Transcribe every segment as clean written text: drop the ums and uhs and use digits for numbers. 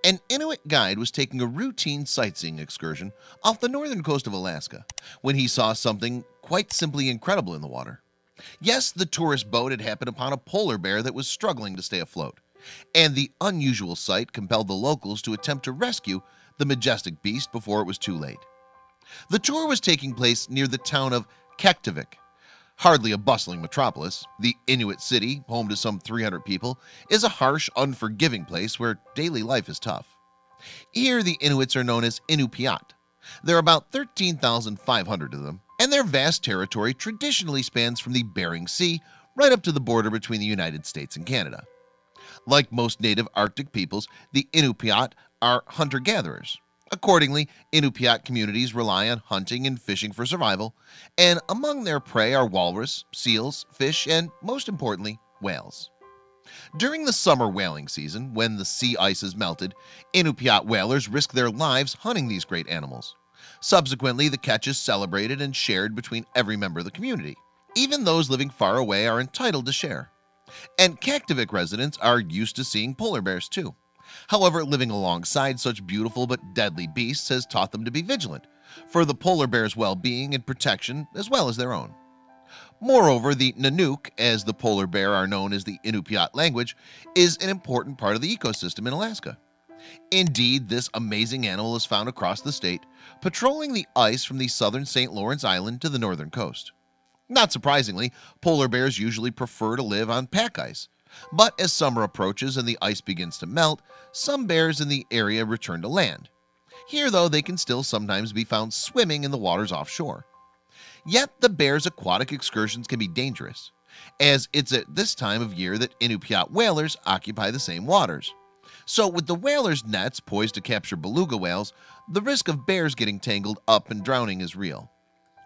An Inuit guide was taking a routine sightseeing excursion off the northern coast of Alaska when he saw something quite simply incredible in the water. Yes, the tourist boat had happened upon a polar bear that was struggling to stay afloat, and the unusual sight compelled the locals to attempt to rescue the majestic beast before it was too late. The tour was taking place near the town of Kaktovik. Hardly a bustling metropolis, the Inuit city, home to some 300 people, is a harsh, unforgiving place where daily life is tough. Here, the Inuits are known as Inupiat. There are about 13,500 of them, and their vast territory traditionally spans from the Bering Sea right up to the border between the United States and Canada. Like most native Arctic peoples, the Inupiat are hunter-gatherers. Accordingly, Inupiat communities rely on hunting and fishing for survival, and among their prey are walrus, seals, fish, and most importantly, whales. During the summer whaling season, when the sea ice is melted, Inupiat whalers risk their lives hunting these great animals. Subsequently, the catch is celebrated and shared between every member of the community. Even those living far away are entitled to share. And Kaktovik residents are used to seeing polar bears too. However, living alongside such beautiful but deadly beasts has taught them to be vigilant for the polar bear's well-being and protection as well as their own. Moreover, the Nanook, as the polar bear are known as the Inupiat language, is an important part of the ecosystem in Alaska. Indeed, this amazing animal is found across the state, patrolling the ice from the southern St. Lawrence Island to the northern coast. Not surprisingly, polar bears usually prefer to live on pack ice. But as summer approaches and the ice begins to melt, some bears in the area return to land. Here, though, they can still sometimes be found swimming in the waters offshore. Yet the bear's aquatic excursions can be dangerous, as it's at this time of year that Inupiat whalers occupy the same waters. So with the whalers' nets poised to capture beluga whales, the risk of bears getting tangled up and drowning is real.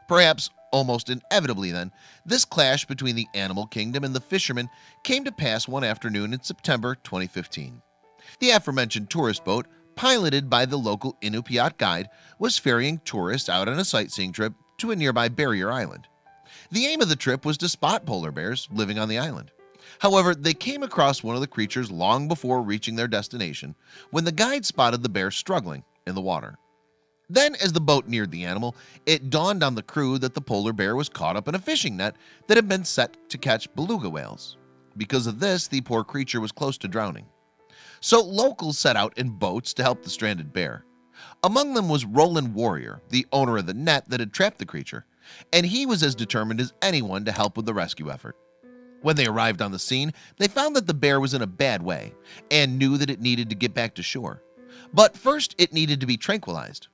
Perhaps almost inevitably then, this clash between the animal kingdom and the fishermen came to pass one afternoon in September 2015. The aforementioned tourist boat, piloted by the local Inupiat guide, was ferrying tourists out on a sightseeing trip to a nearby barrier island. The aim of the trip was to spot polar bears living on the island. However, they came across one of the creatures long before reaching their destination, when the guide spotted the bear struggling in the water. Then, as the boat neared the animal, it dawned on the crew that the polar bear was caught up in a fishing net that had been set to catch beluga whales. Because of this, the poor creature was close to drowning. So locals set out in boats to help the stranded bear. Among them was Roland Warrior, the owner of the net that had trapped the creature, and he was as determined as anyone to help with the rescue effort. When they arrived on the scene, they found that the bear was in a bad way and knew that it needed to get back to shore. But first, it needed to be tranquilized.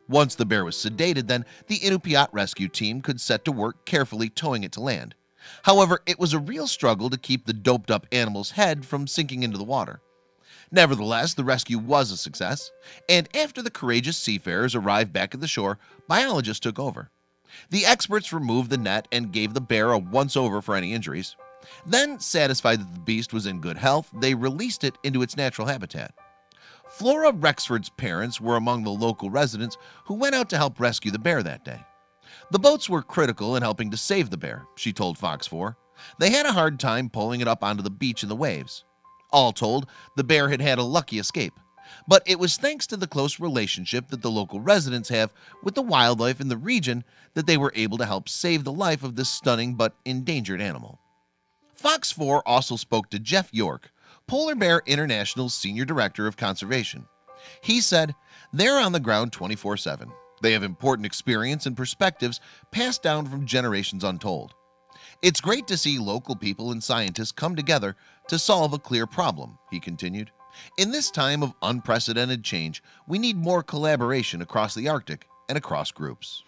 Once the bear was sedated, then the Inupiat rescue team could set to work carefully towing it to land. However, it was a real struggle to keep the doped-up animal's head from sinking into the water. Nevertheless, the rescue was a success, and after the courageous seafarers arrived back at the shore, biologists took over. The experts removed the net and gave the bear a once-over for any injuries. Then, satisfied that the beast was in good health, they released it into its natural habitat. Flora Rexford's parents were among the local residents who went out to help rescue the bear that day. The boats were critical in helping to save the bear, she told Fox 4. They had a hard time pulling it up onto the beach in the waves. All told, the bear had had a lucky escape. But it was thanks to the close relationship that the local residents have with the wildlife in the region that they were able to help save the life of this stunning but endangered animal. Fox 4 also spoke to Jeff York, Polar Bear International's Senior Director of Conservation. He said, "They're on the ground 24/7. They have important experience and perspectives passed down from generations untold. It's great to see local people and scientists come together to solve a clear problem," he continued. "In this time of unprecedented change, we need more collaboration across the Arctic and across groups."